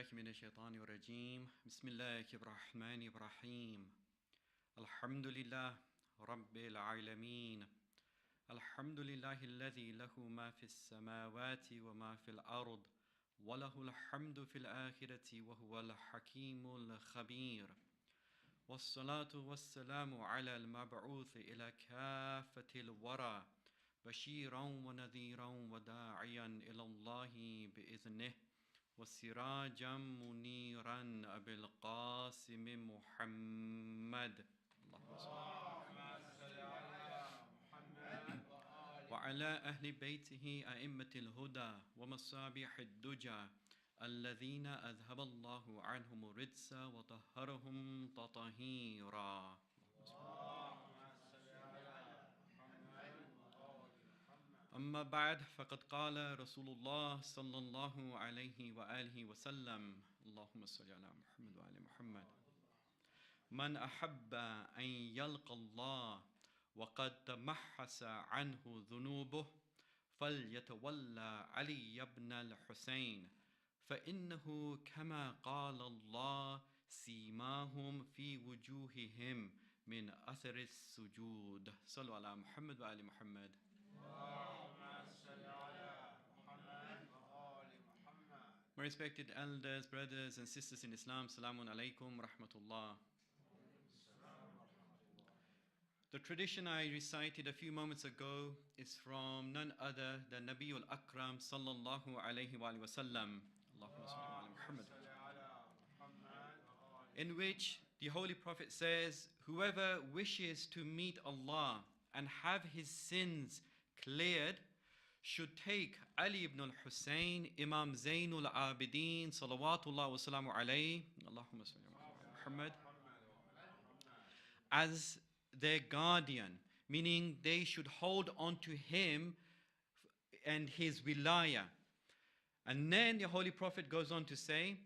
بالله من الشيطان الرجيم بسم الله الرحمن الرحيم الحمد لله رب العالمين الحمد لله الذي له ما في السماوات وما في الأرض وله الحمد في الآخرة وهو الحكيم الخبير والصلاة والسلام على المبعوث إلى كافة الورى بشيرا ونذيرا وداعيا إلى الله بإذنه وسراجا منيرا أبي القاسم محمد اللهم صل على محمد وعلى أهل بيته أئمة الهدى ومصابيح الدجى الذين أذهب الله عنهم الرجس وطهرهم تطهيرا. أما بعد فقد قال رسول الله صلى الله عليه وآله وسلم اللهم صل على محمد وآل محمد من أحب أن يلقى الله وقد تمحص عنه ذنوبه فليتولى علي بن الحسين فإنه كما قال الله سيماهم في وجوههم من أثر السجود. صلوا على محمد وآل محمد. My respected elders, brothers and sisters in Islam, Assalamu alaikum rahmatullah. The tradition I recited a few moments ago is from none other than Nabiul Akram sallallahu alayhi wa sallam, Allahumma salli ala Muhammad, in which the Holy Prophet says, whoever wishes to meet Allah and have his sins cleared should take Ali ibn al-Hussein, Imam Zaynul Abideen, salawatullah wa salamu alayhi, Allahumma salli ala Muhammad, as their guardian, meaning they should hold on to him and his wilayah. And then the Holy Prophet goes on to say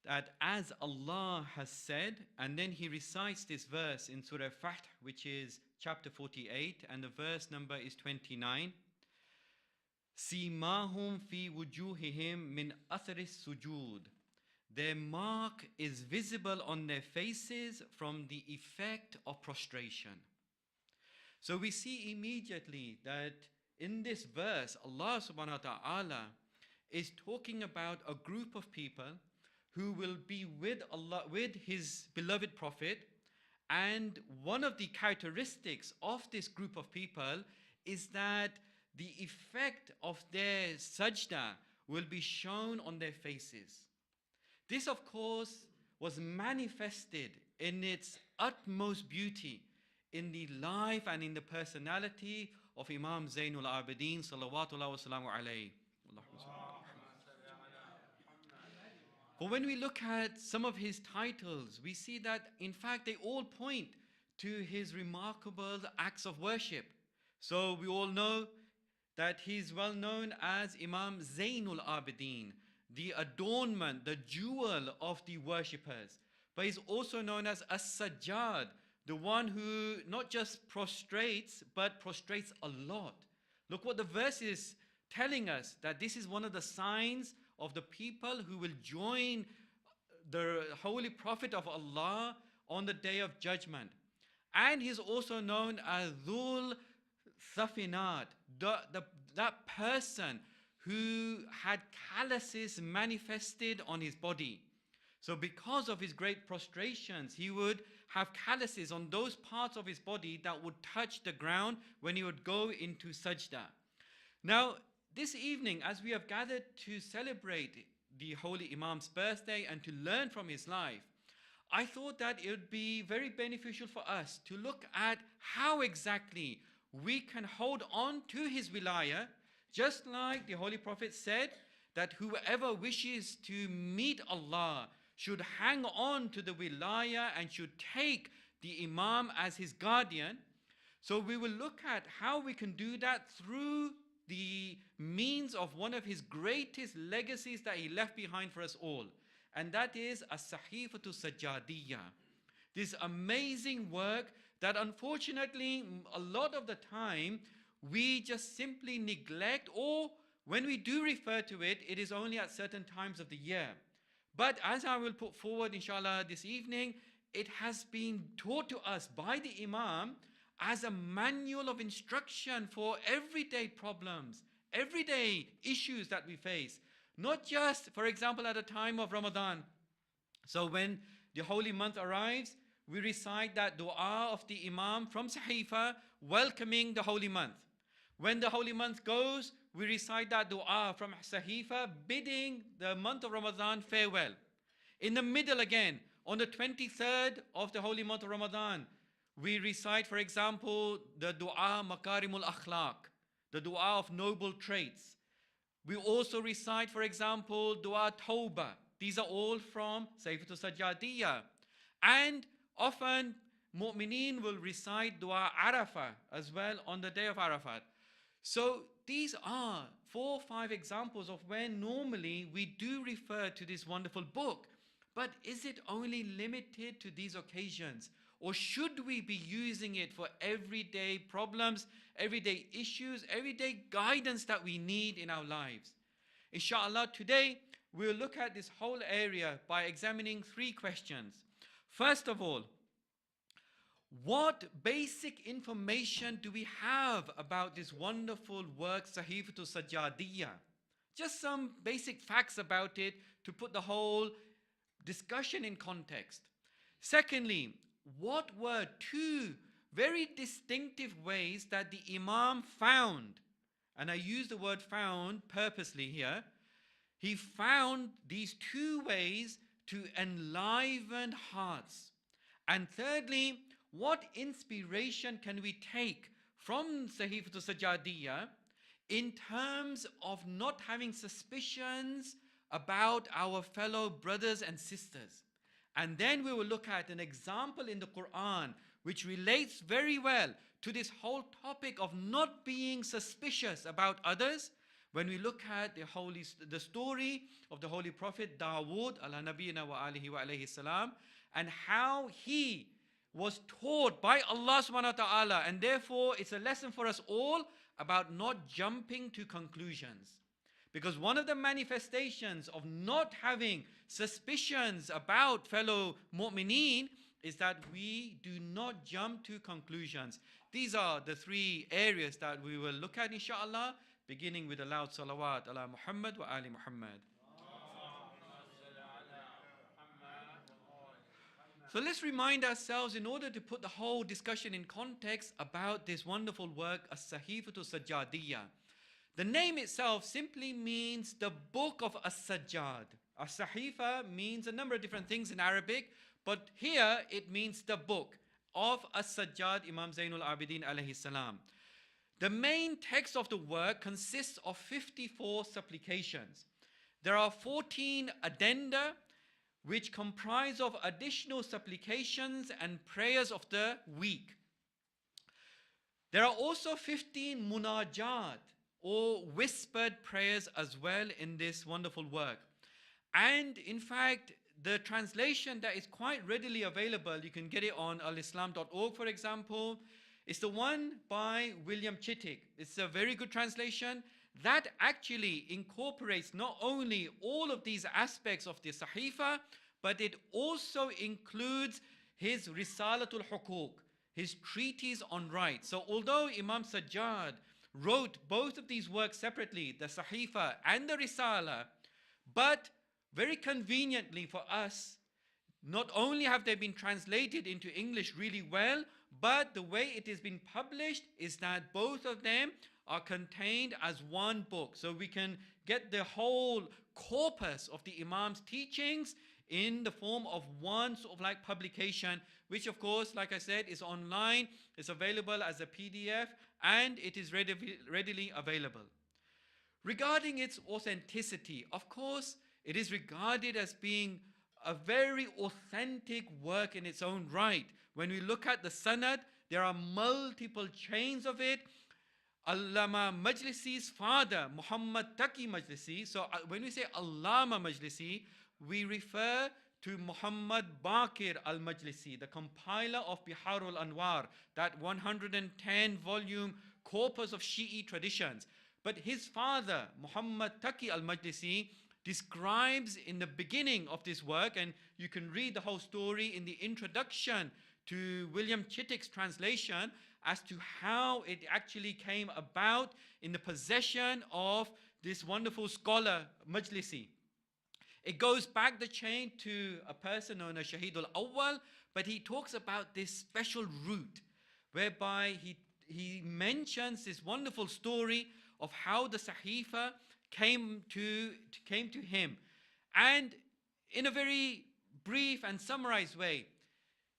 that as Allah has said, and then he recites this verse in Surah Fath, which is chapter 48, and the verse number is 29. Simahum fi wujuhihim min atharis sujud. Their mark is visible on their faces from the effect of prostration. So we see immediately that in this verse, Allah subhanahu wa ta'ala is talking about a group of people who will be with Allah, with his beloved Prophet. And one of the characteristics of this group of people is that the effect of their sajda will be shown on their faces. This, of course, was manifested in its utmost beauty in the life and in the personality of Imam Zaynul Abideen salawatullah wa salamu alayhi. But when we look at some of his titles, we see that in fact they all point to his remarkable acts of worship. So we all know that he's well known as Imam Zaynul Abideen, the adornment, the jewel of the worshippers. But he's also known as As-Sajjad, the one who not just prostrates, but prostrates a lot. Look what the verse is telling us, that this is one of the signs of the people who will join the Holy Prophet of Allah on the Day of Judgment. And he's also known as Dhul Safinat, that person who had calluses manifested on his body. So because of his great prostrations, he would have calluses on those parts of his body that would touch the ground when he would go into sajda. Now, this evening, as we have gathered to celebrate the Holy Imam's birthday and to learn from his life, I thought that it would be very beneficial for us to look at how exactly we can hold on to his wilayah, just like the Holy Prophet said that whoever wishes to meet Allah should hang on to the wilayah and should take the Imam as his guardian. So we will look at how we can do that through the means of one of his greatest legacies that he left behind for us all. And that is As-Sahifatu Sajjadiyya. This amazing work that unfortunately a lot of the time we just simply neglect, or when we do refer to it, it is only at certain times of the year. But as I will put forward, inshallah, this evening, it has been taught to us by the Imam as a manual of instruction for everyday problems, everyday issues that we face. Not just, for example, at a time of Ramadan. So when the holy month arrives, we recite that dua of the Imam from Sahifa welcoming the holy month. When the holy month goes, we recite that dua from Sahifa bidding the month of Ramadan farewell. In the middle again, on the 23rd of the holy month of Ramadan, we recite, for example, the dua Makarimul Akhlaq, the dua of noble traits. We also recite, for example, dua Tawbah. These are all from Sayfatul Sajjadiyah. And often, mu'mineen will recite dua Arafah as well on the day of Arafat. So these are 4 or 5 examples of when normally we do refer to this wonderful book. But is it only limited to these occasions? Or should we be using it for everyday problems, everyday issues, everyday guidance that we need in our lives? Inshallah, today we'll look at this whole area by examining 3 questions. First of all, what basic information do we have about this wonderful work, Sahifatul Sajjadiyah? Just some basic facts about it to put the whole discussion in context. Secondly, what were 2 very distinctive ways that the Imam found, and I use the word found purposely here, he found these 2 ways to enliven hearts. And thirdly, what inspiration can we take from Sahifatul Sajjadiyah in terms of not having suspicions about our fellow brothers and sisters? And then we will look at an example in the Quran which relates very well to this whole topic of not being suspicious about others. When we look at the story of the Holy Prophet Dawood ala nabiyina wa alihi wa alayhi salam, and how he was taught by Allah subhanahu wa ta'ala, and therefore it's a lesson for us all about not jumping to conclusions. Because one of the manifestations of not having suspicions about fellow mu'mineen is that we do not jump to conclusions. These are the 3 areas that we will look at, inshallah, beginning with a loud salawat ala Muhammad wa ali Muhammad. So let's remind ourselves, in order to put the whole discussion in context about this wonderful work, As-Sahifatul Sajjadiyah. The name itself simply means the book of As-Sajjad. As-Sahifa means a number of different things in Arabic, but here it means the book of As-Sajjad, Imam Zaynul Abideen alayhi salam. The main text of the work consists of 54 supplications. There are 14 addenda, which comprise of additional supplications and prayers of the week. There are also 15 munajat, or whispered prayers as well in this wonderful work. And in fact, the translation that is quite readily available, you can get it on alislam.org, for example, is the one by William Chittick. It's a very good translation that actually incorporates not only all of these aspects of the Sahifa, but it also includes his Risalatul Huquq, his treatise on rights. So although Imam Sajjad wrote both of these works separately, the Sahifa and the Risala, but very conveniently for us, not only have they been translated into English really well, but the way it has been published is that both of them are contained as one book. So we can get the whole corpus of the Imam's teachings in the form of one sort of like publication, which of course, like I said, is online, it's available as a PDF, and it is readily available. Regarding its authenticity, of course, it is regarded as being a very authentic work in its own right. When we look at the sanad, there are multiple chains of it. Allama Majlisi's father, Muhammad Taqi Majlisi, so when we say Allama Majlisi, we refer to Muhammad Baqir al-Majlisi, the compiler of Biharul Anwar, that 110 volume corpus of Shi'i traditions. But his father, Muhammad Taqi al-Majlisi, describes in the beginning of this work, and you can read the whole story in the introduction to William Chittick's translation, as to how it actually came about in the possession of this wonderful scholar, Majlisi. It goes back the chain to a person known as Shahid al-Awwal, but he talks about this special route whereby he mentions this wonderful story of how the Sahifa came to him. And in a very brief and summarized way,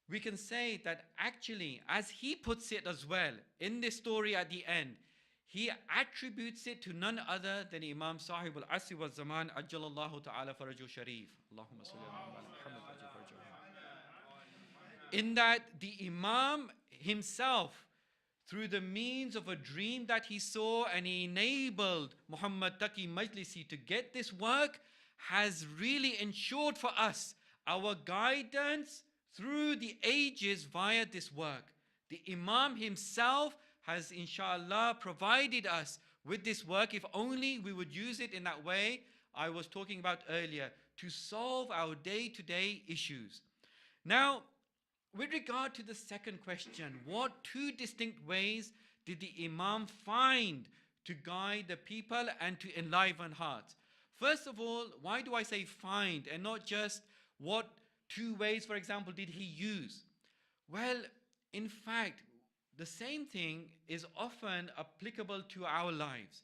we can say that actually, as he puts it as well, in this story at the end, he attributes it to none other than Imam Sahib al-Asri wa Zaman, Ajjalallahu ta'ala faraju sharif. Allahumma salli ala Muhammad wa ajil farajahu. In that the Imam himself, through the means of a dream that he saw, and he enabled Muhammad Taqi Majlisi to get this work, has really ensured for us our guidance through the ages via this work. The Imam himself has inshallah provided us with this work, if only we would use it in that way I was talking about earlier, to solve our day-to-day issues. Now, with regard to the second question, what two distinct ways did the Imam find to guide the people and to enliven hearts? First of all, why do I say find and not just what two ways, for example, did he use? Well, in fact, the same thing is often applicable to our lives.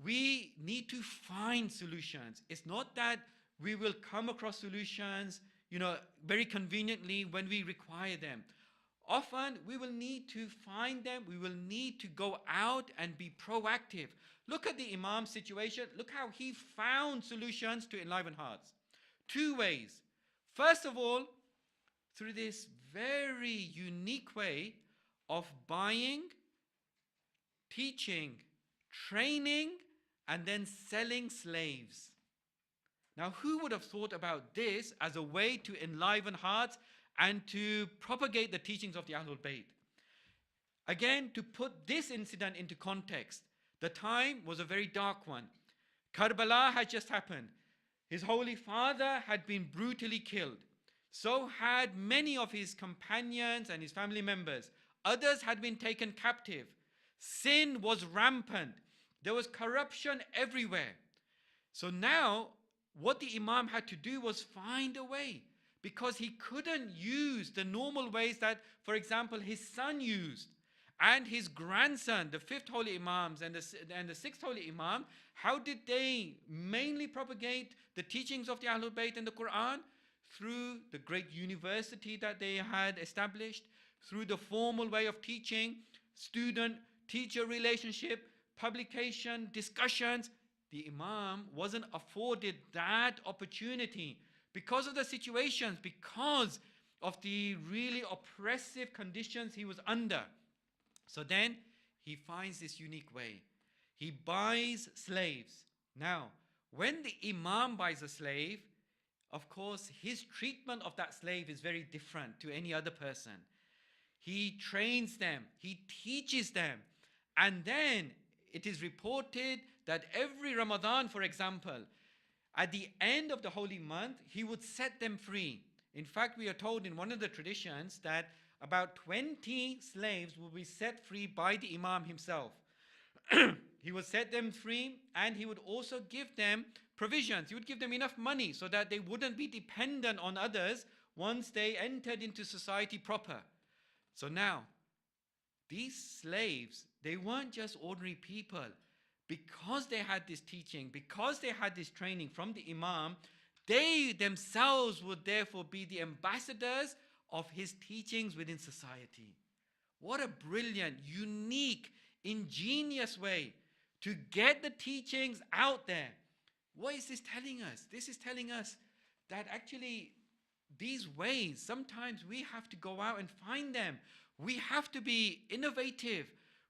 We need to find solutions. It's not that we will come across solutions, very conveniently when we require them. Often we will need to find them. We will need to go out and be proactive. Look at the Imam's situation. Look how he found solutions to enliven hearts. Two ways. First of all, through this very unique way of buying, teaching, training, and then selling slaves. Now, who would have thought about this as a way to enliven hearts and to propagate the teachings of the Ahlul Bayt? Again, to put this incident into context, the time was a very dark one. Karbala had just happened. His holy father had been brutally killed. So had many of his companions and his family members. Others had been taken captive. Sin was rampant. There was corruption everywhere. So now, what the Imam had to do was find a way, because he couldn't use the normal ways that, for example, his son used, and his grandson, the fifth holy Imams and the sixth holy Imam. How did they mainly propagate the teachings of the Ahlul Bayt and the Quran? Through the great university that they had established, through the formal way of teaching, student-teacher relationship, publication, discussions. The Imam wasn't afforded that opportunity because of the situations, because of the really oppressive conditions he was under. So then he finds this unique way. He buys slaves. Now, when the Imam buys a slave, of course, his treatment of that slave is very different to any other person. He trains them, he teaches them, and then it is reported that every Ramadan, for example, at the end of the holy month, he would set them free. In fact, we are told in one of the traditions that about 20 slaves will be set free by the Imam himself. He would set them free, and he would also give them provisions. He would give them enough money so that they wouldn't be dependent on others once they entered into society proper. So now, these slaves, they weren't just ordinary people. Because they had this teaching, because they had this training from the Imam, they themselves would therefore be the ambassadors of his teachings within society. What a brilliant, unique, ingenious way to get the teachings out there. What is this telling us? This is telling us that actually these ways, sometimes we have to go out and find them. We have to be innovative.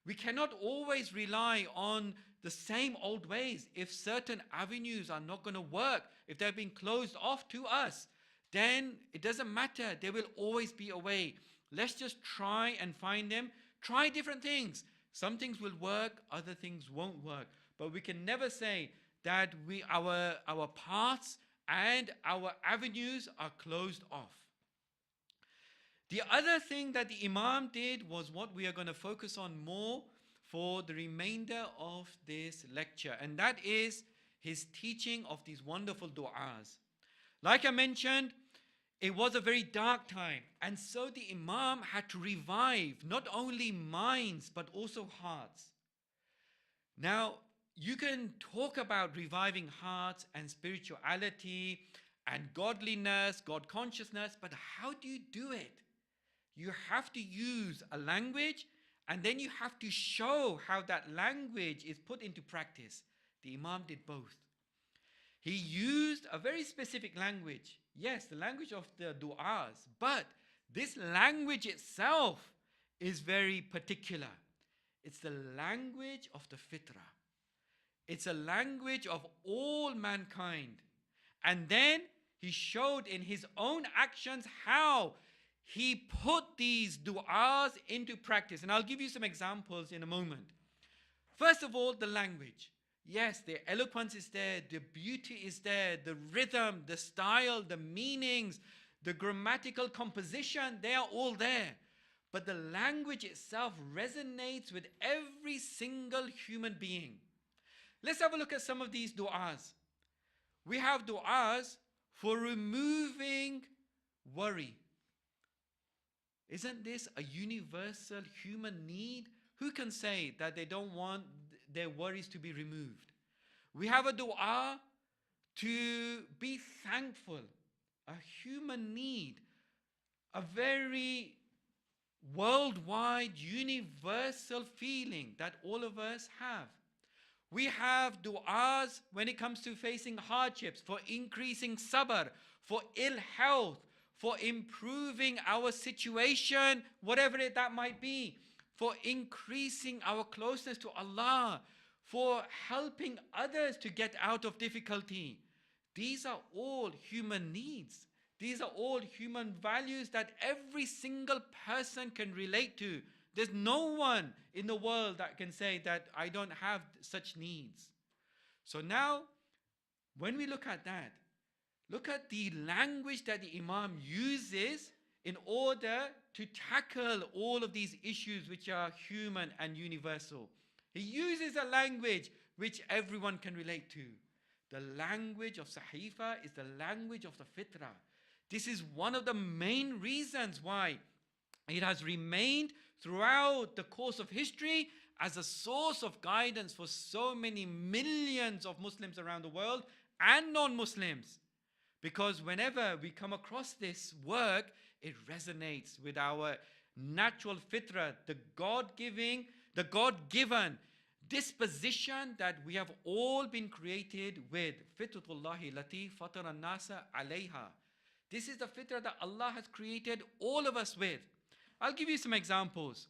We cannot always rely on the same old ways. If certain avenues are not going to work, if they're being closed off to us, then it doesn't matter. There will always be a way. Let's just try and find them. Try different things. Some things will work, other things won't work. But we can never say that our paths and our avenues are closed off. The other thing that the Imam did was what we are going to focus on more for the remainder of this lecture, and that is his teaching of these wonderful du'as. Like I mentioned, it was a very dark time, and so the Imam had to revive not only minds but also hearts. Now, you can talk about reviving hearts and spirituality and godliness, God consciousness, but how do you do it? You have to use a language, and then you have to show how that language is put into practice. The Imam did both. He used a very specific language. Yes, the language of the du'as, but this language itself is very particular. It's the language of the fitrah. It's a language of all mankind. And then he showed in his own actions how he put these du'as into practice. And I'll give you some examples in a moment. First of all, the language. Yes, the eloquence is there, the beauty is there, the rhythm, the style, the meanings, the grammatical composition, they are all there. But the language itself resonates with every single human being. Let's have a look at some of these du'as. We have du'as for removing worry. Isn't this a universal human need? Who can say that they don't want their worries to be removed? We have a dua to be thankful, a human need, a very worldwide, universal feeling that all of us have. We have du'as when it comes to facing hardships, for increasing sabr, for ill health, for improving our situation, whatever that might be, for increasing our closeness to Allah, for helping others to get out of difficulty. These are all human needs. These are all human values that every single person can relate to. There's no one in the world that can say that I don't have such needs. So now, when we look at that, look at the language that the Imam uses in order to tackle all of these issues which are human and universal. He uses a language which everyone can relate to. The language of Sahifa is the language of the Fitrah. This is one of the main reasons why it has remained throughout the course of history as a source of guidance for so many millions of Muslims around the world and non-Muslims. Because whenever we come across this work, it resonates with our natural fitrah, the God-given disposition that we have all been created with. Fitratullahi lati fatara nasa alayha. This is the fitrah that Allah has created all of us with. I'll give you some examples.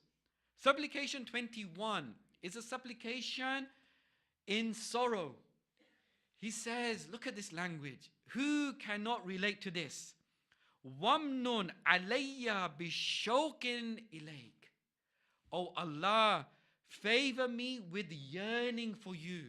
Supplication 21 is a supplication in sorrow. He says, look at this language. Who cannot relate to this? Wamnun alayya bishawkin ilayk. Oh Allah, favor me with yearning for you.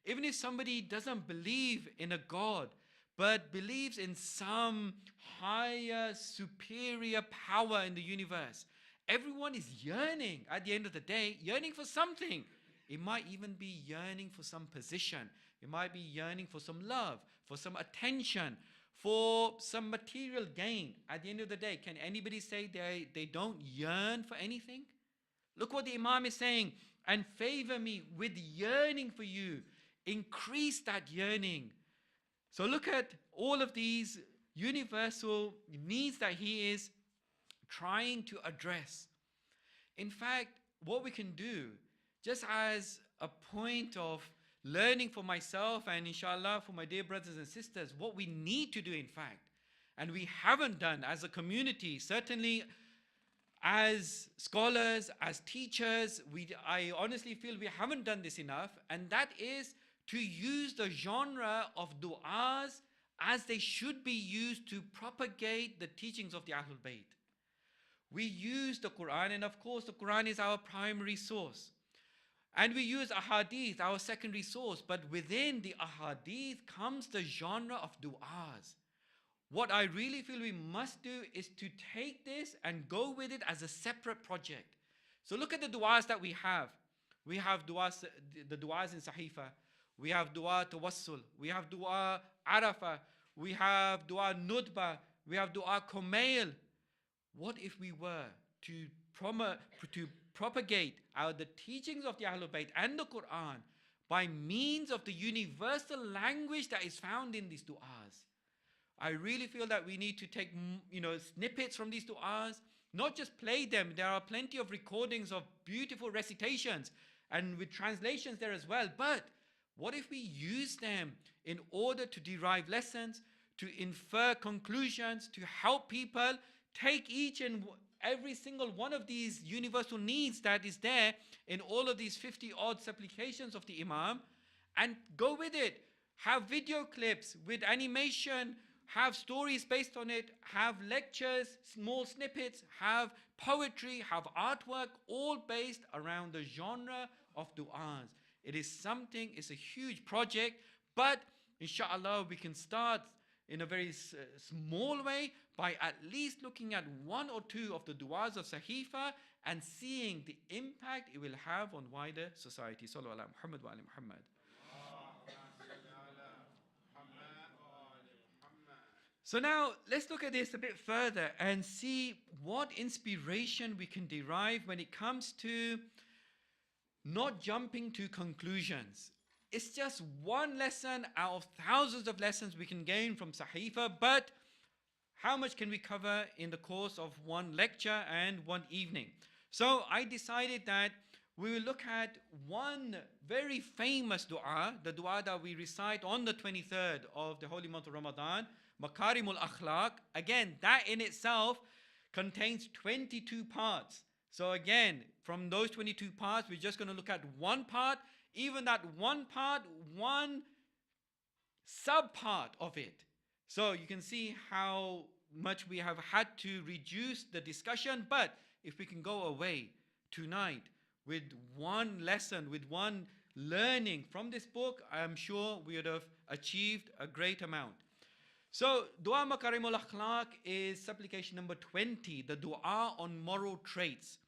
Even if somebody doesn't believe in a God, but believes in some higher, superior power in the universe, everyone is yearning at the end of the day, yearning for something. It might even be yearning for some position. It might be yearning for some love, for some attention, for some material gain. At the end of the day, can anybody say they don't yearn for anything? Look what the Imam is saying. And favor me with yearning for you. Increase that yearning. So look at all of these universal needs that he is trying to address. In fact, what we can do, just as a point of learning for myself and inshallah for my dear brothers and sisters, what we need to do in fact, and we haven't done as a community, certainly as scholars, as teachers, I honestly feel we haven't done this enough, and that is to use the genre of du'as as they should be used to propagate the teachings of the Ahlul Bayt. We use the Quran, and of course the Quran is our primary source. And we use ahadith, our secondary source, but within the ahadith comes the genre of du'as. What I really feel we must do is to take this and go with it as a separate project. So look at the du'as that we have. We have du'as, the du'as in Sahifa. We have du'a tawassul. We have du'a arafah. We have du'a nudba. We have du'a kumail. What if we were to propagate the teachings of the Ahlul Bayt and the Quran by means of the universal language that is found in these du'as? I really feel that we need to take, snippets from these du'as, not just play them. There are plenty of recordings of beautiful recitations and with translations there as well. But what if we use them in order to derive lessons, to infer conclusions, to help people take each and every single one of these universal needs that is there in all of these 50 odd supplications of the Imam and go with it. Have video clips with animation, have stories based on it, have lectures, small snippets, have poetry, have artwork, all based around the genre of du'as. It is something, it's a huge project, but inshallah we can start in a very small way by at least looking at one or two of the du'as of Sahifa and seeing the impact it will have on wider society. Sallu ala Muhammad wa ali Muhammad. So now let's look at this a bit further and see what inspiration we can derive when it comes to not jumping to conclusions. It's just one lesson out of thousands of lessons we can gain from Sahifa, but how much can we cover in the course of one lecture and one evening? So I decided that we will look at one very famous dua, the dua that we recite on the 23rd of the holy month of Ramadan, Makarimul Akhlaq. Again, that in itself contains 22 parts. So again, from those 22 parts, we're just going to look at one part. Even that one part, one sub-part of it. So you can see how much we have had to reduce the discussion. But if we can go away tonight with one lesson, with one learning from this book, I'm sure we would have achieved a great amount. So Dua Makarimul Akhlaq is supplication number 20, the dua on moral traits.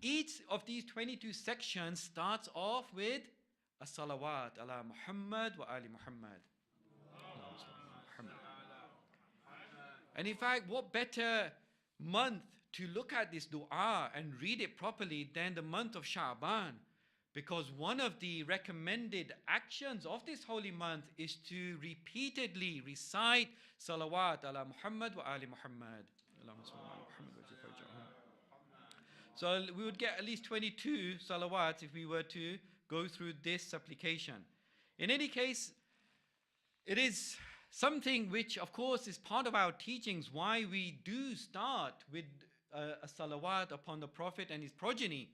Each of these 22 sections starts off with a salawat ala Muhammad wa ali Muhammad. And in fact, what better month to look at this dua and read it properly than the month of Sha'ban? Because one of the recommended actions of this holy month is to repeatedly recite salawat ala Muhammad wa ali Muhammad. So we would get at least 22 salawats if we were to go through this supplication. In any case, it is something which of course is part of our teachings, why we do start with a salawat upon the Prophet and his progeny.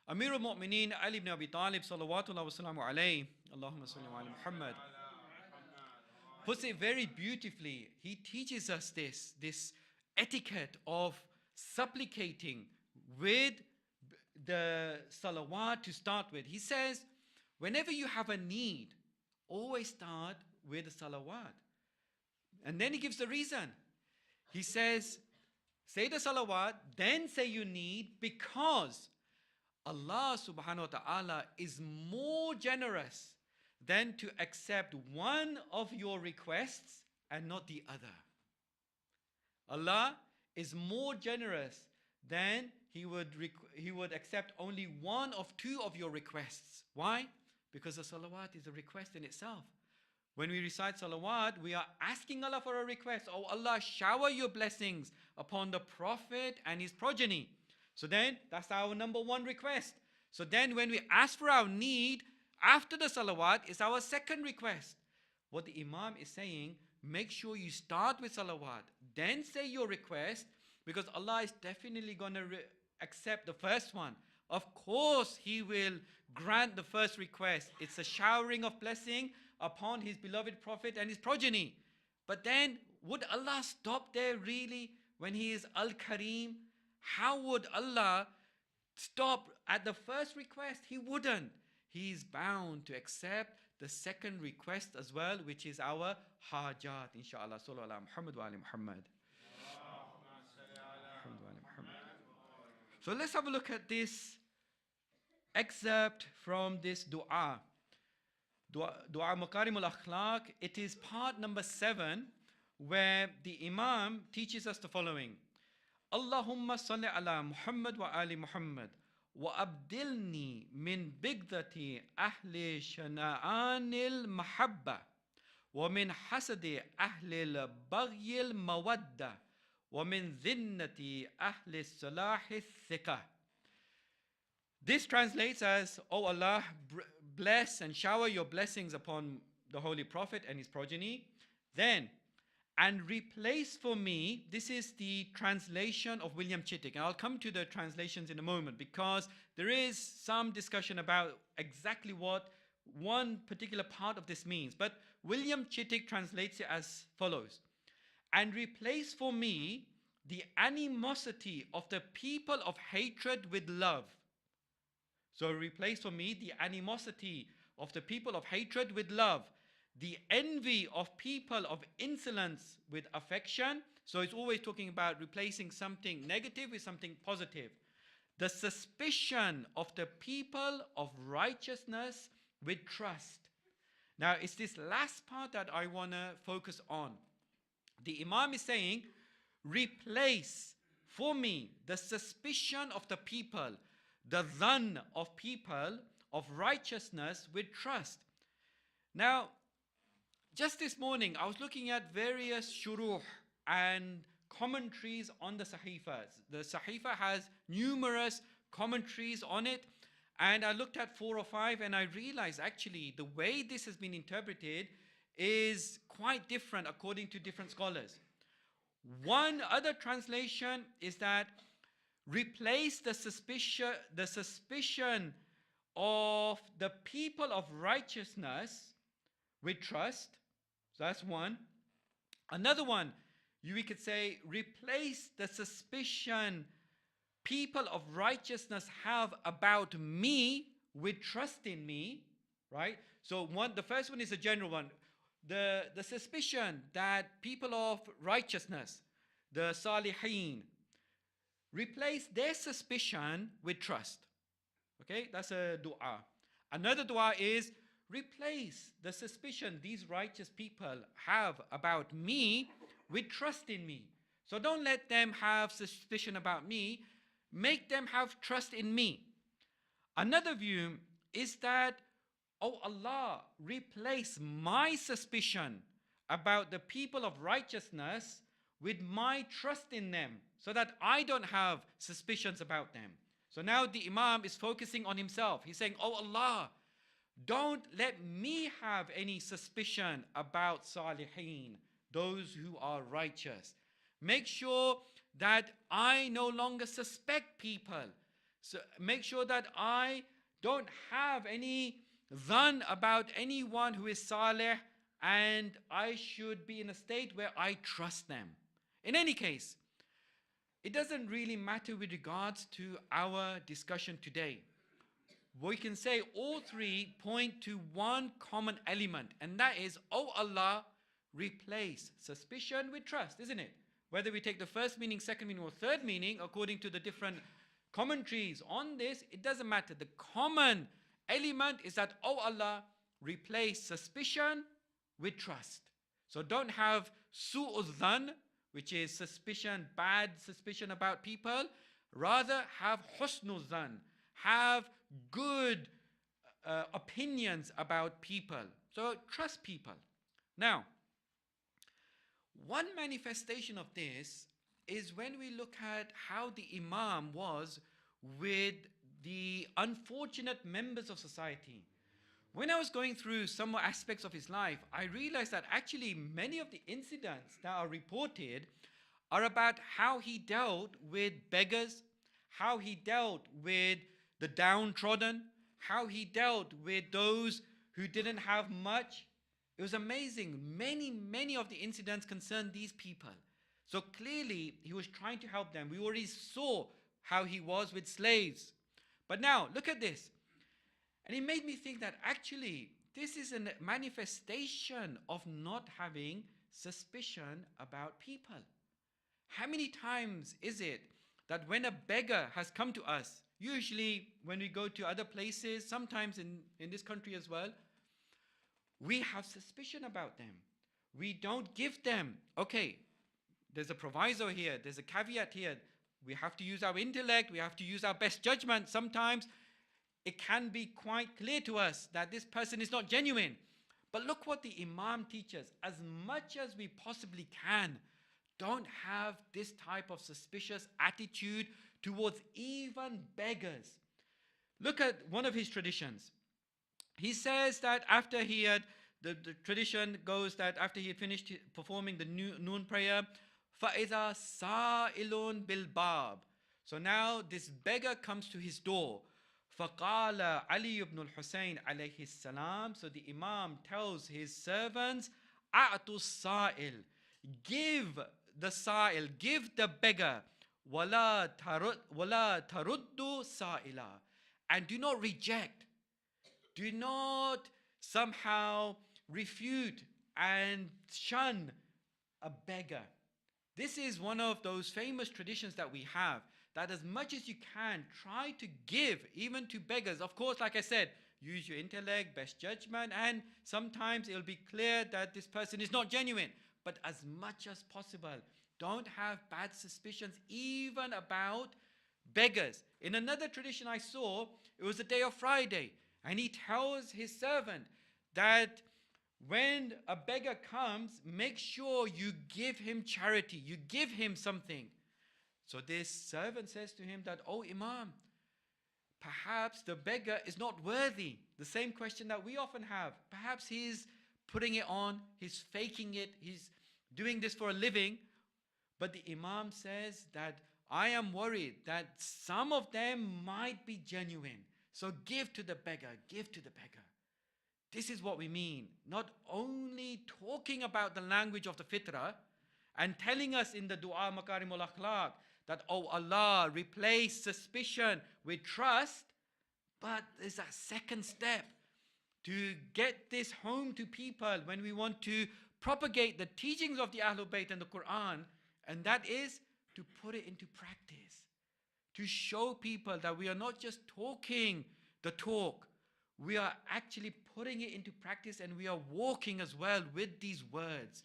Amir al-Mu'mineen Ali ibn Abi Talib salawatullah wa salamu alayhi, Allahumma salli ala Muhammad, puts it very beautifully. He teaches us this etiquette of supplicating with the salawat to start with. He says, whenever you have a need, always start with the salawat. And then he gives the reason. He says, say the salawat, then say you need, because Allah subhanahu wa ta'ala is more generous than to accept one of your requests and not the other. Allah is more generous than He would accept only one of two of your requests. Why? Because the salawat is a request in itself. When we recite salawat, we are asking Allah for a request. Oh Allah, shower your blessings upon the Prophet and his progeny. So then, that's our number one request. So then when we ask for our need, after the salawat is our second request. What the Imam is saying, make sure you start with salawat, then say your request, because Allah is definitely going to accept the first one. Of course, He will grant the first request. It's a showering of blessing upon His beloved Prophet and his progeny. But then, would Allah stop there really when He is Al-Kareem? How would Allah stop at the first request, he wouldn't. He's bound to accept the second request as well, which is our hajat, inshallah. Sallallahu ala Muhammad wa ali Muhammad. So let's have a look at this excerpt from this dua. Dua Makarim al-Akhlaq. It is part number 7, where the Imam teaches us the following. Allahumma salli ala Muhammad wa ali Muhammad wa abdilni min bigdati ahli shana'anil mahabba wa min hasadi ahli al-baghyi al-mawadda wa min dhinnati ahli salahi thika. This translates as, O Allah, bless and shower your blessings upon the Holy Prophet and his progeny. Then, and replace for me, this is the translation of William Chittick. And I'll come to the translations in a moment, because there is some discussion about exactly what one particular part of this means. But William Chittick translates it as follows. And replace for me the animosity of the people of hatred with love. So replace for me the animosity of the people of hatred with love, the envy of people of insolence with affection. So it's always talking about replacing something negative with something positive. The suspicion of the people of righteousness with trust. Now it's this last part that I want to focus on. The Imam is saying, replace for me the suspicion of the people, the dhan of people of righteousness with trust. Now, just this morning, I was looking at various shuruh and commentaries on the Sahifas. The Sahifa has numerous commentaries on it, and I looked at 4 or 5, and I realized actually the way this has been interpreted is quite different according to different scholars. One other translation is that replace the suspicion of the people of righteousness with trust. So that's one. Another one, we could say, replace the suspicion people of righteousness have about me with trust in me, right? So the first one is a general one. The suspicion that people of righteousness, the salihin, replace their suspicion with trust. Okay, that's a dua. Another dua is replace the suspicion these righteous people have about me with trust in me. So don't let them have suspicion about me, make them have trust in me. Another view is that, oh Allah, replace my suspicion about the people of righteousness with my trust in them, so that I don't have suspicions about them. So now the Imam is focusing on himself. He's saying, oh Allah, don't let me have any suspicion about salihin, those who are righteous. Make sure that I no longer suspect people. So make sure that I don't have any dhan about anyone who is salih, and I should be in a state where I trust them. In any case, it doesn't really matter with regards to our discussion today. We can say all three point to one common element, and that is, oh Allah, replace suspicion with trust, isn't it? Whether we take the first meaning, second meaning, or third meaning, according to the different commentaries on this, it doesn't matter. The common element is that, oh Allah, replace suspicion with trust. So don't have su'ud dhan, which is suspicion, bad suspicion about people. Rather have husnul dhan, have good opinions about people. So trust people. Now, one manifestation of this is when we look at how the Imam was with the unfortunate members of society. When I was going through some aspects of his life, I realized that actually many of the incidents that are reported are about how he dealt with beggars, how he dealt with the downtrodden, how he dealt with those who didn't have much. It was amazing. Many of the incidents concerned these people. So clearly he was trying to help them. We already saw how he was with slaves. But now, look at this. And it made me think that actually, this is a manifestation of not having suspicion about people. How many times is it that when a beggar has come to us, usually when we go to other places, sometimes in this country as well, we have suspicion about them. We don't give them, okay, there's a proviso here, there's a caveat here. We have to use our intellect, we have to use our best judgment. Sometimes it can be quite clear to us that this person is not genuine. But look what the Imam teaches. As much as we possibly can, don't have this type of suspicious attitude towards even beggars. Look at one of his traditions. He says that after he had, the tradition goes that after he had finished performing the noon prayer, فَإِذَا سَائِلٌ بِالْبَابِ. So now this beggar comes to his door. فَقَالَ عَلِيُّ بْنُ الْحُسَيْنِ عَلَيْهِ السَّلَامِ. So the Imam tells his servants, أَعْتُ السَّائِلِ. Give the sa'il, give the beggar, وَلَا تَرُدُّ سَائِلًا. And do not reject. Do not somehow refute and shun a beggar. This is one of those famous traditions that we have, that as much as you can, try to give even to beggars. Of course, like I said, use your intellect, best judgment, and sometimes it'll be clear that this person is not genuine. But as much as possible, don't have bad suspicions even about beggars. In another tradition I saw, it was the day of Friday, and he tells his servant that when a beggar comes, make sure you give him charity, you give him something. So this servant says to him that, oh Imam, perhaps the beggar is not worthy. The same question that we often have. Perhaps he's putting it on, he's faking it, he's doing this for a living. But the Imam says that I am worried that some of them might be genuine. So give to the beggar, give to the beggar. This is what we mean. Not only talking about the language of the fitrah and telling us in the dua makarimul akhlaq that, oh Allah, replace suspicion with trust, but there's a second step to get this home to people when we want to propagate the teachings of the Ahlul Bayt and the Quran, and that is to put it into practice, to show people that we are not just talking the talk, we are actually putting it into practice, and we are walking as well with these words.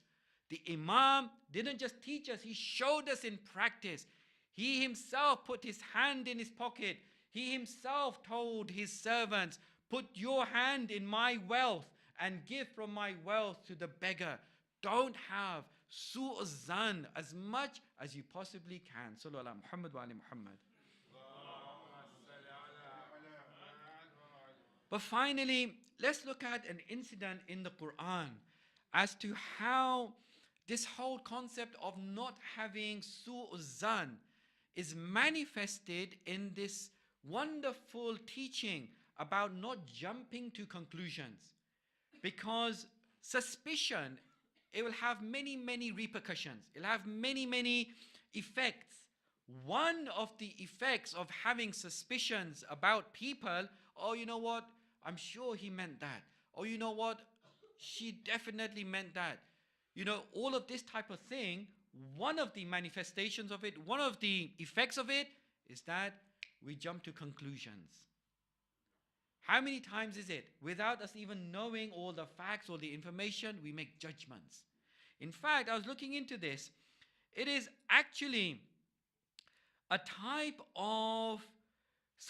The Imam didn't just teach us, he showed us in practice. He himself put his hand in his pocket. He himself told his servants, put your hand in my wealth and give from my wealth to the beggar. Don't have su'u zan as much as you possibly can. Sallu ala Muhammad wa ali Muhammad. But finally, let's look at an incident in the Quran as to how this whole concept of not having su'u zan is manifested in this wonderful teaching about not jumping to conclusions. Because suspicion, it will have many, many repercussions. It will have many, many effects. One of the effects of having suspicions about people, oh, you know what? I'm sure he meant that. Oh, you know what? She definitely meant that. You know, all of this type of thing, one of the manifestations of it, one of the effects of it is that we jump to conclusions. How many times is it, without us even knowing all the facts or the information, we make judgments? In fact, I was looking into this. It is actually a type of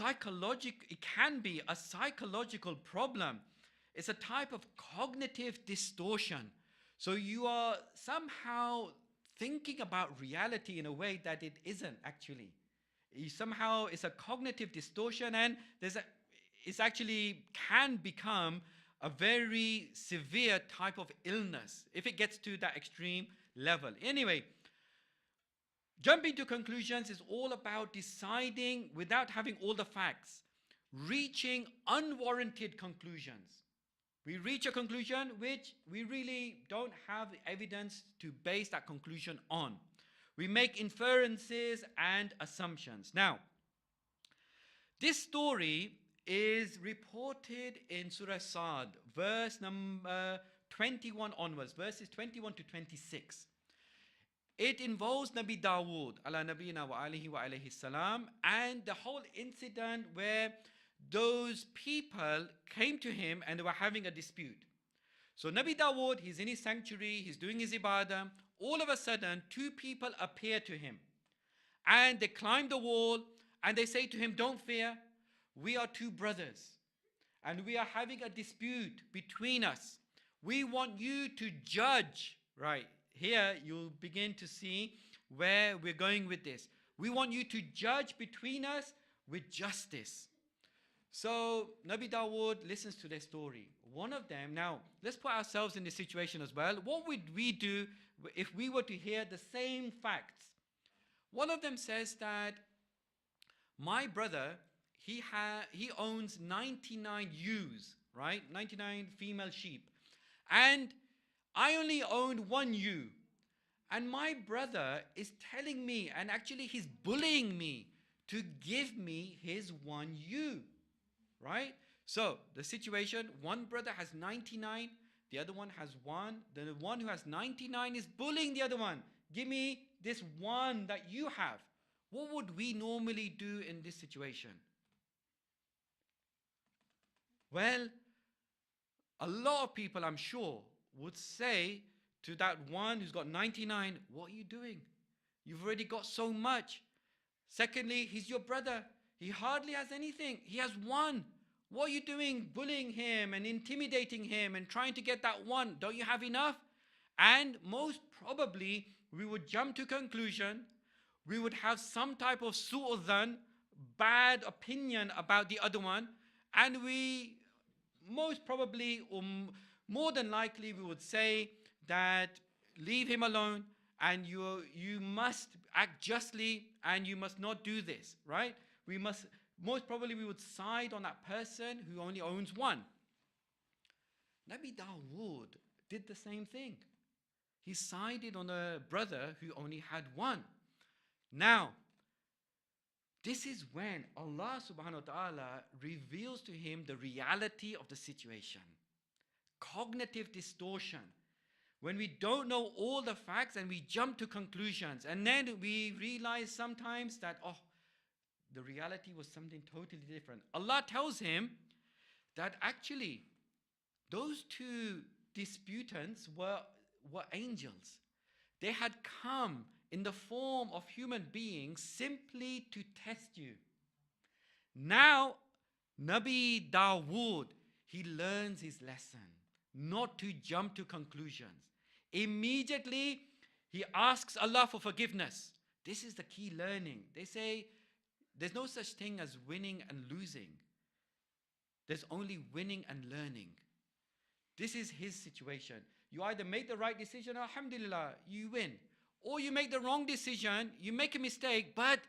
it can be a psychological problem. It's a type of cognitive distortion. So you are somehow thinking about reality in a way that it isn't actually. Somehow it's a cognitive distortion, and it's actually can become a very severe type of illness if it gets to that extreme level. Anyway, jumping to conclusions is all about deciding without having all the facts, reaching unwarranted conclusions. We reach a conclusion which we really don't have the evidence to base that conclusion on. We make inferences and assumptions. Now, This story is reported in Surah Sad, verse number 21 onwards, verses 21 to 26. It involves Nabi Dawood, ala nabiyina wa alayhi salam, and the whole incident where those people came to him and they were having a dispute. So Nabi Dawood, he's in his sanctuary, he's doing his ibadah. All of a sudden, two people appear to him. And they climb the wall and they say to him, don't fear, we are two brothers. And we are having a dispute between us. We want you to judge. Right, here you'll begin to see where we're going with this. We want you to judge between us with justice. So Nabi Dawood listens to their story. One of them, now let's put ourselves in this situation as well. What would we do if we were to hear the same facts? One of them says that my brother, he owns 99 ewes, right? 99 female sheep. And I only own one ewe. And my brother is telling me, and actually he's bullying me to give me his one ewe. Right? So the situation, one brother has 99, the other one has one. The one who has 99 is bullying the other one. Give me this one that you have. What would we normally do in this situation? Well, a lot of people, I'm sure, would say to that one who's got 99, what are you doing? You've already got so much. Secondly, he's your brother. He hardly has anything. He has one. What are you doing bullying him and intimidating him and trying to get that one? Don't you have enough? And most probably, we would jump to conclusion. We would have some type of su'udhan, bad opinion about the other one. And we most probably, or more than likely, we would say that leave him alone and you must act justly and you must not do this, right? Most probably we would side on that person who only owns one. Nabi Dawood did the same thing. He sided on a brother who only had one. Now, this is when Allah subhanahu wa ta'ala reveals to him the reality of the situation. Cognitive distortion. When we don't know all the facts and we jump to conclusions, and then we realize sometimes that, oh, the reality was something totally different. Allah tells him that actually those two disputants were angels. They had come in the form of human beings simply to test you. Now, Nabi Dawood, he learns his lesson, not to jump to conclusions. Immediately, he asks Allah for forgiveness. This is the key learning. They say, there's no such thing as winning and losing. There's only winning and learning. This is his situation. You either make the right decision, alhamdulillah, you win. Or you make the wrong decision, you make a mistake, but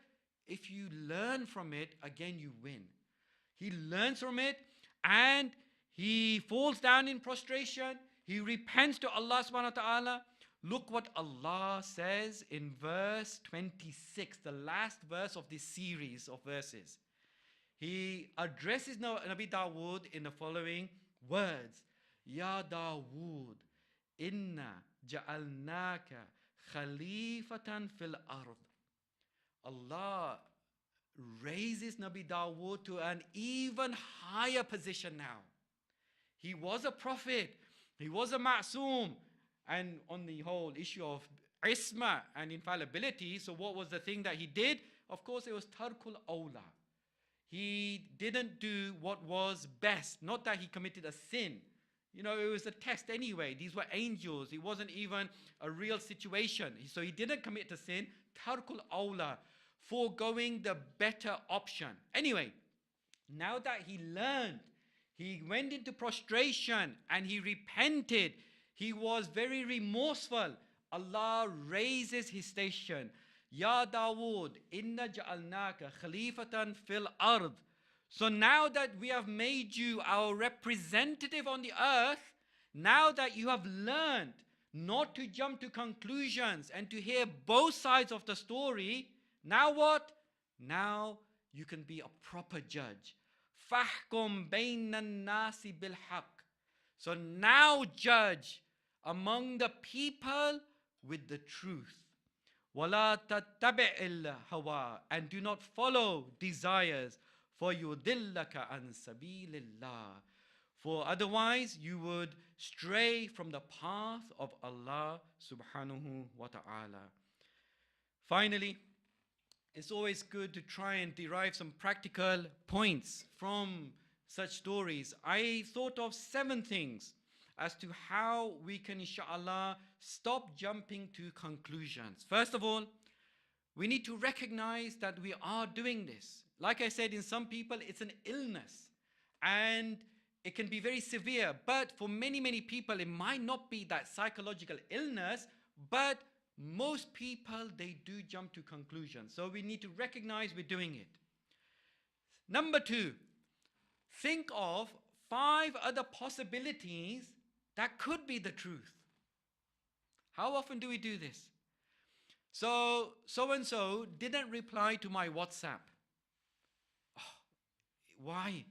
if you learn from it, again you win. He learns from it and he falls down in prostration. He repents to Allah subhanahu wa ta'ala. Look what Allah says in verse 26, the last verse of this series of verses. He addresses Nabi Dawood in the following words. Ya Dawood, inna ja'alnaka khalifatan fil ard. Allah raises Nabi Dawood to an even higher position now. He was a prophet. He was a ma'soom. And on the whole issue of isma and infallibility, so what was the thing that he did? Of course, it was tarkul awla. He didn't do what was best. Not that he committed a sin. You know, it was a test anyway. These were angels. It wasn't even a real situation. So he didn't commit a sin. Tarkul awla, foregoing the better option. Anyway, now that he learned, he went into prostration and he repented. He was very remorseful. Allah raises his station. Ya Dawood, inna ja'alnaka khalifatan fil ard. So now that we have made you our representative on the earth, now that you have learned not to jump to conclusions and to hear both sides of the story, now what? Now you can be a proper judge. فَحْكُمْ بَيْنَ النَّاسِ بِالْحَقِّ. So now judge among the people with the truth. وَلَا تَتَّبِعِ الْهَوَىٰ. And do not follow desires. فَيُضِلَّكَ عَنْ سَبِيلِ اللَّهِ. For otherwise you would stray from the path of Allah subhanahu wa ta'ala. Finally, it's always good to try and derive some practical points from such stories. I thought of 7 things as to how we can, inshallah, stop jumping to conclusions. First of all, we need to recognize that we are doing this. Like I said, in some people, it's an illness. And it can be very severe. But for many, many people, it might not be that psychological illness, but most people, they do jump to conclusions. So we need to recognize we're doing it. Number 2, think of 5 other possibilities that could be the truth. How often do we do this? So-and-so didn't reply to my WhatsApp. Oh, why?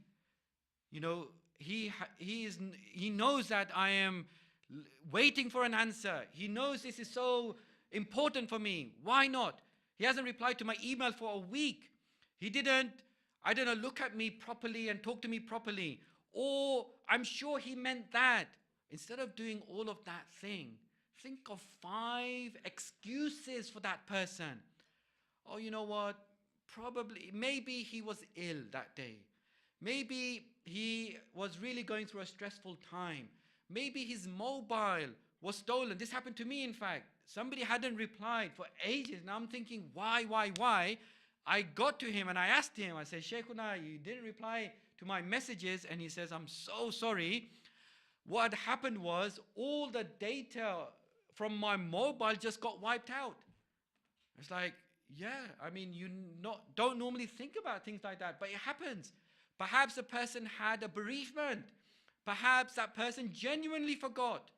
You know, he knows that I am waiting for an answer. He knows this is so important for me. Why not? He hasn't replied to my email for a week. He didn't, I don't know, look at me properly and talk to me properly. Or I'm sure he meant that. Instead of doing all of that thing, think of 5 excuses for that person. Oh, you know what? Probably, maybe he was ill that day. Maybe he was really going through a stressful time. Maybe his mobile was stolen. This happened to me, in fact. Somebody hadn't replied for ages. Now I'm thinking, why? I got to him and I asked him, I said, Shaykhuna, you didn't reply to my messages. And he says, I'm so sorry. What happened was all the data from my mobile just got wiped out. It's like, yeah, I mean, you don't normally think about things like that, but it happens. Perhaps the person had a bereavement. Perhaps that person genuinely forgot.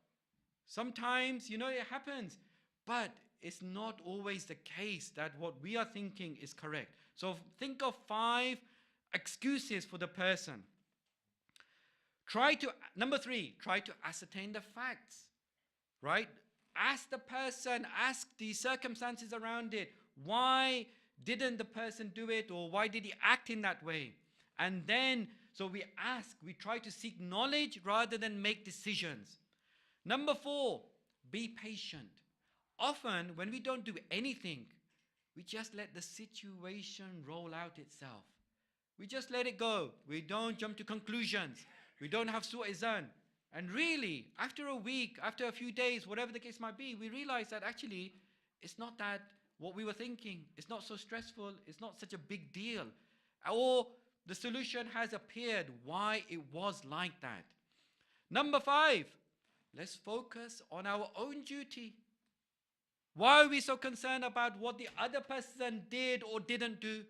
Sometimes, you know, it happens. But it's not always the case that what we are thinking is correct. So think of 5 excuses for the person. Number 3, try to ascertain the facts, right? Ask the person, ask the circumstances around it. Why didn't the person do it, or why did he act in that way? And then, so we ask, we try to seek knowledge rather than make decisions. Number 4, be patient. Often, when we don't do anything, we just let the situation roll out itself. We just let it go. We don't jump to conclusions. We don't have su'izan. And really, after a week, after a few days, whatever the case might be, we realize that actually, it's not that what we were thinking. It's not so stressful. It's not such a big deal. Or the solution has appeared why it was like that. Number 5, let's focus on our own duty. Why are we so concerned about what the other person did or didn't do?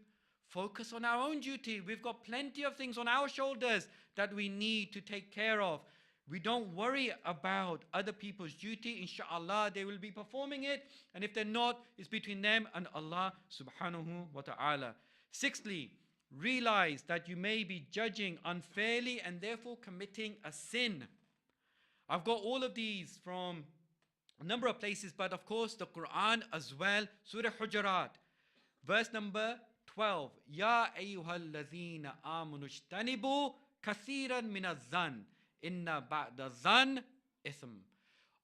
Focus on our own duty. We've got plenty of things on our shoulders that we need to take care of. We don't worry about other people's duty. Inshallah, they will be performing it. And if they're not, it's between them and Allah subhanahu wa ta'ala. 6thly, realize that you may be judging unfairly and therefore committing a sin. I've got all of these from a number of places, but of course the Quran as well. Surah Hujurat, verse number 12. Ya ayyuhalladhina amanu ijtanibu kathiran minaz-zann inna ba'da zann ithm.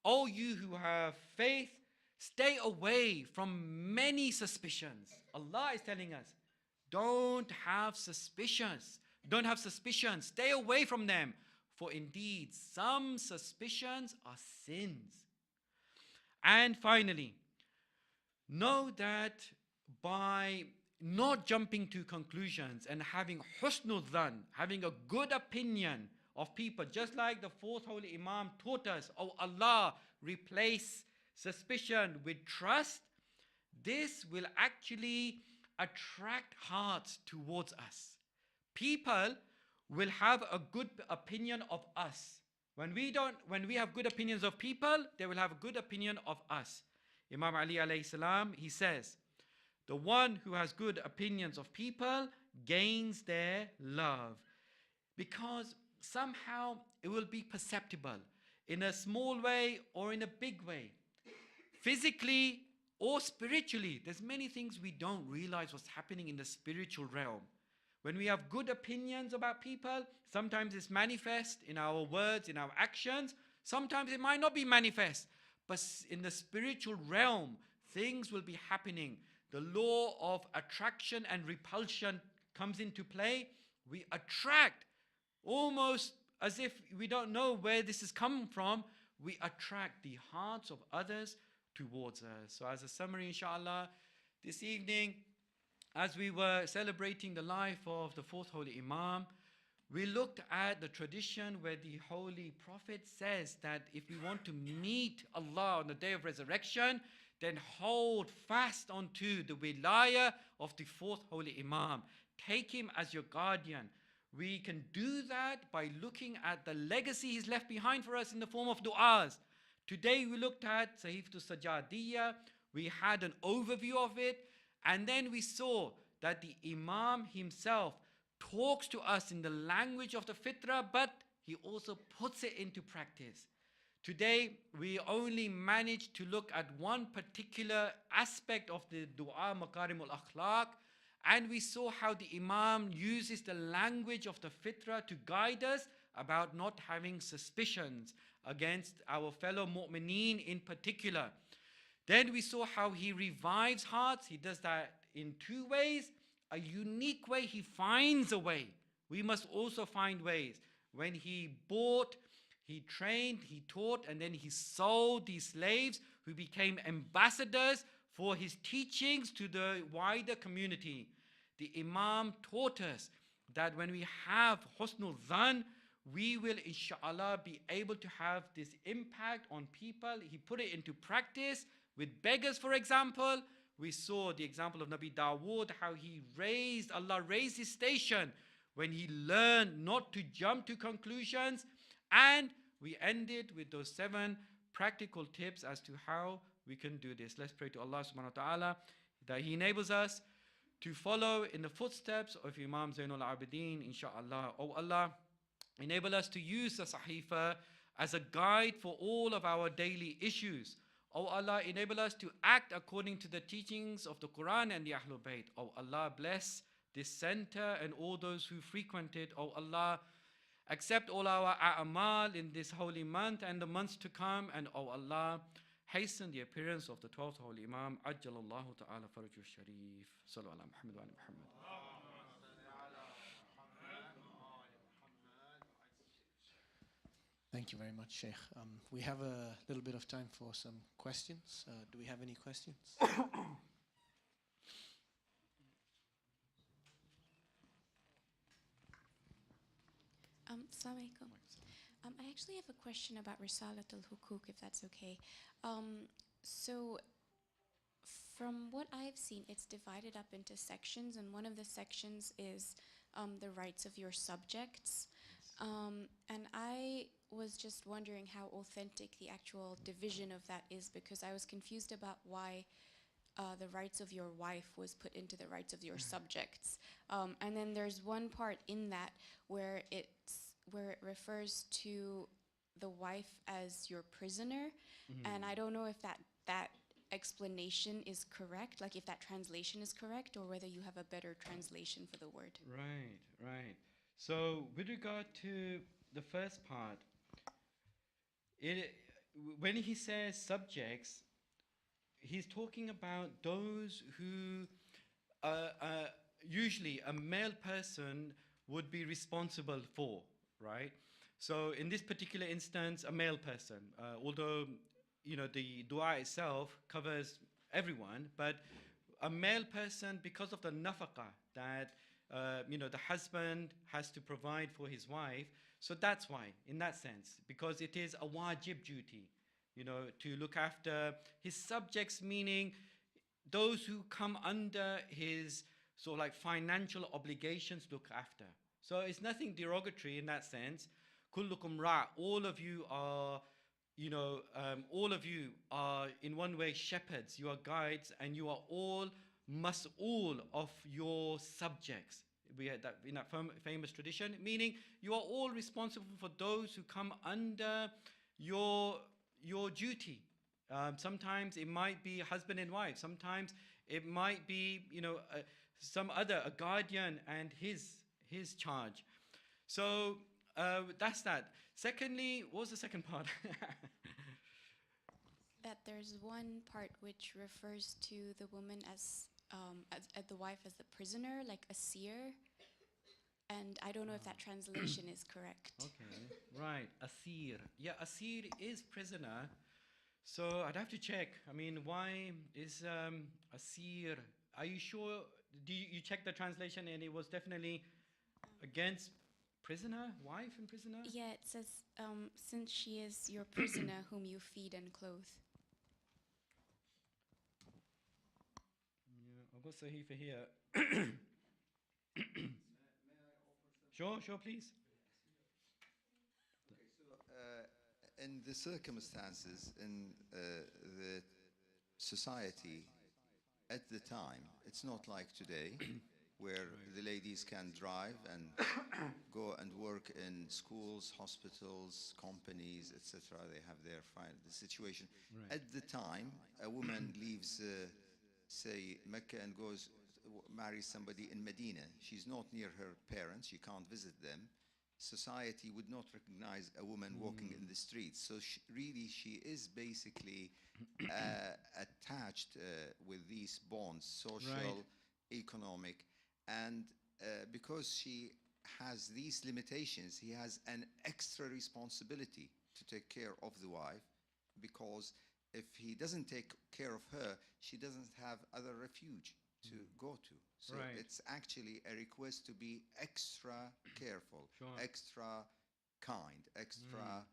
O you who have faith, stay away from many suspicions. Allah is telling us, don't have suspicions. Don't have suspicions. Stay away from them. For indeed, some suspicions are sins. And finally, know that by not jumping to conclusions and having husnul dhan, having a good opinion of people, just like the 4th Holy Imam taught us, oh Allah, replace suspicion with trust, this will actually attract hearts towards us. People will have a good opinion of us. When we have good opinions of people, they will have a good opinion of us. Imam Ali alayhi salam, he says, The one who has good opinions of people gains their love. Because somehow it will be perceptible in a small way or in a big way. Physically or spiritually, there's many things we don't realize what's happening in the spiritual realm. When we have good opinions about people, sometimes it's manifest in our words, in our actions. Sometimes it might not be manifest. But in the spiritual realm, things will be happening. The law of attraction and repulsion comes into play. We attract almost as if we don't know where this is coming from. We attract the hearts of others towards us. So as a summary, inshallah, this evening, as we were celebrating the life of the fourth holy Imam, we looked at the tradition where the Holy Prophet says that if we want to meet Allah on the day of resurrection, then hold fast onto the wilayah of the fourth holy Imam. Take him as your guardian. We can do that by looking at the legacy he's left behind for us in the form of du'as. Today we looked at Sahifatul Sajadiyya. We had an overview of it. And then we saw that the Imam himself talks to us in the language of the Fitrah, but he also puts it into practice. Today, we only managed to look at one particular aspect of the Dua Makarimul Akhlaq, and we saw how the Imam uses the language of the Fitrah to guide us about not having suspicions against our fellow mu'mineen in particular. Then we saw how he revives hearts. He does that in two ways. A unique way, he finds a way. We must also find ways. When he bought, he trained, he taught, and then he sold these slaves who became ambassadors for his teachings to the wider community. The Imam taught us that when we have husnul dhan, we will inshallah be able to have this impact on people. He put it into practice with beggars, for example. We saw the example of Nabi Dawood, how Allah raised his station when he learned not to jump to conclusions. And we ended with those 7 practical tips as to how we can do this. Let's pray to Allah subhanahu wa ta'ala that He enables us to follow in the footsteps of Imam Zaynul Abideen, inshaAllah. Oh Allah, enable us to use the Sahifa as a guide for all of our daily issues. Oh Allah, enable us to act according to the teachings of the Quran and the Ahlul Bayt. Oh Allah, bless this center and all those who frequent it. Oh Allah, accept all our a'amal in this holy month and the months to come. And oh Allah, hasten the appearance of the 12th holy Imam. Ajjalallahu ta'ala farajul sharif. Sallu ala Muhammad wa ala Muhammad. Thank you very much, Sheikh. We have a little bit of time for some questions. Do we have any questions? Assalamu alaikum. I actually have a question about Risalat al-Hukuk, if that's okay. So, from what I've seen, it's divided up into sections, and one of the sections is the rights of your subjects. And I was just wondering how authentic the actual division of that is, because I was confused about why the rights of your wife was put into the rights of your subjects. And then there's one part in that where it refers to the wife as your prisoner, and I don't know if that explanation is correct, like if that translation is correct, or whether you have a better translation for the word. Right. So with regard to the first part, when he says subjects, he's talking about those who usually a male person would be responsible for, right? So in this particular instance, a male person, although the dua itself covers everyone, but a male person, because of the nafaqah that the husband has to provide for his wife. So that's why, in that sense, because it is a wajib duty, to look after his subjects, meaning those who come under his sort of like financial obligations to look after. So it's nothing derogatory in that sense. Kullukum ra', all of you are in one way shepherds, you are guides, and you are all mas'ul of your subjects. We had that in that famous tradition, meaning you are all responsible for those who come under your duty. Sometimes it might be husband and wife. Sometimes it might be, some other, a guardian and his charge. So that's that. Secondly, what was the second part? That there's one part which refers to the woman as the wife as the prisoner, like a seer. And I don't know if that translation is correct. Okay, right, asir. Yeah, asir is prisoner. So I'd have to check. I mean, why is asir? Are you sure? Do you check the translation and it was definitely against prisoner, wife and prisoner? Yeah, it says, since she is your prisoner whom you feed and clothe. Yeah, I've got Sahifa here. Sure, please. Okay, so in the circumstances in the society at the time, it's not like today, where the ladies can drive and go and work in schools, hospitals, companies, etc. They have their the situation. Right. At the time, a woman leaves, say, Mecca and goes marries somebody in Medina. She's not near her parents. She can't visit them. Society would not recognize a woman walking in the streets. So she is basically attached with these bonds, social, Right. economic, and because she has these limitations, he has an extra responsibility to take care of the wife, because if he doesn't take care of her, she doesn't have other refuge to go to. So Right. it's actually a request to be extra careful, Sure. extra kind, extra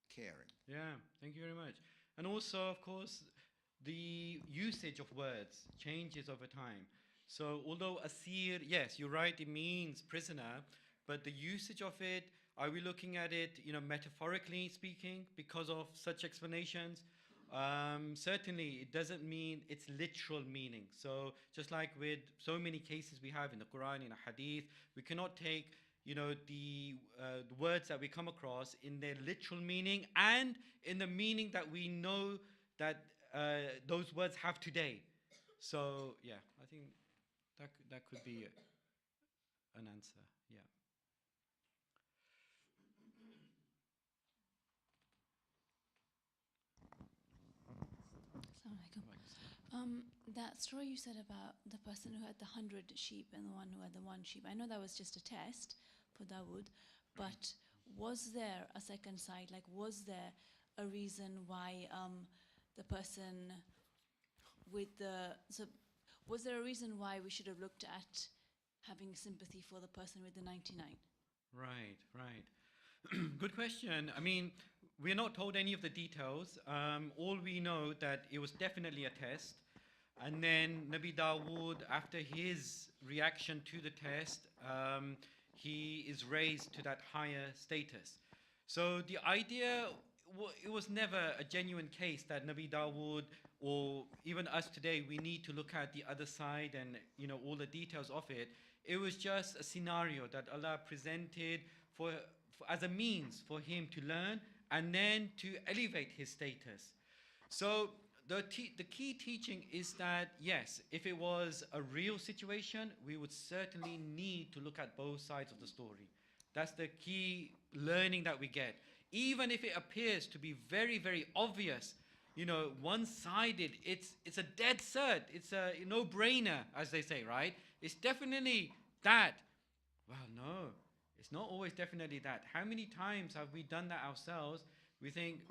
caring. Yeah, thank you very much. And also, of course, the usage of words changes over time. So although asir, yes, you're right, it means prisoner, but the usage of it, are we looking at it, metaphorically speaking, because of such explanations? Certainly, it doesn't mean its literal meaning. So just like with so many cases we have in the Quran, in a hadith, we cannot take the words that we come across in their literal meaning and in the meaning that we know that those words have today. So yeah, I think that could be an answer. Yeah. That story you said about the person who had the 100 sheep and the one who had the one sheep, I know that was just a test for Dawood, but was there a second side? Like, was there a reason why the person with the... was there a reason why we should have looked at having sympathy for the person with the 99? Right. Good question. I mean, we're not told any of the details. All we know that it was definitely a test. And then Nabi Dawood, after his reaction to the test, he is raised to that higher status. So the idea, it was never a genuine case that Nabi Dawood, or even us today, we need to look at the other side and all the details of it. It was just a scenario that Allah presented as a means for him to learn and then to elevate his status. So the key teaching is that, yes, if it was a real situation, we would certainly need to look at both sides of the story. That's the key learning that we get. Even if it appears to be very, very obvious, one-sided, it's a dead cert. It's a no-brainer, as they say, right? It's definitely that. Well, no, it's not always definitely that. How many times have we done that ourselves? We think,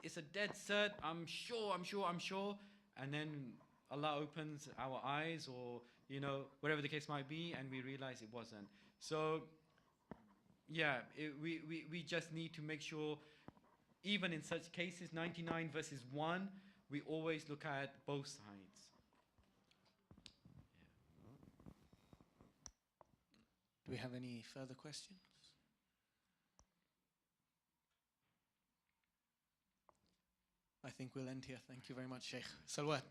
it's a dead cert, I'm sure. And then Allah opens our eyes, or, whatever the case might be, and we realize it wasn't. So, yeah, we just need to make sure, even in such cases, 99 versus 1, we always look at both sides. Do we have any further questions? I think we'll end here. Thank you very much, Shaykh. Salwat.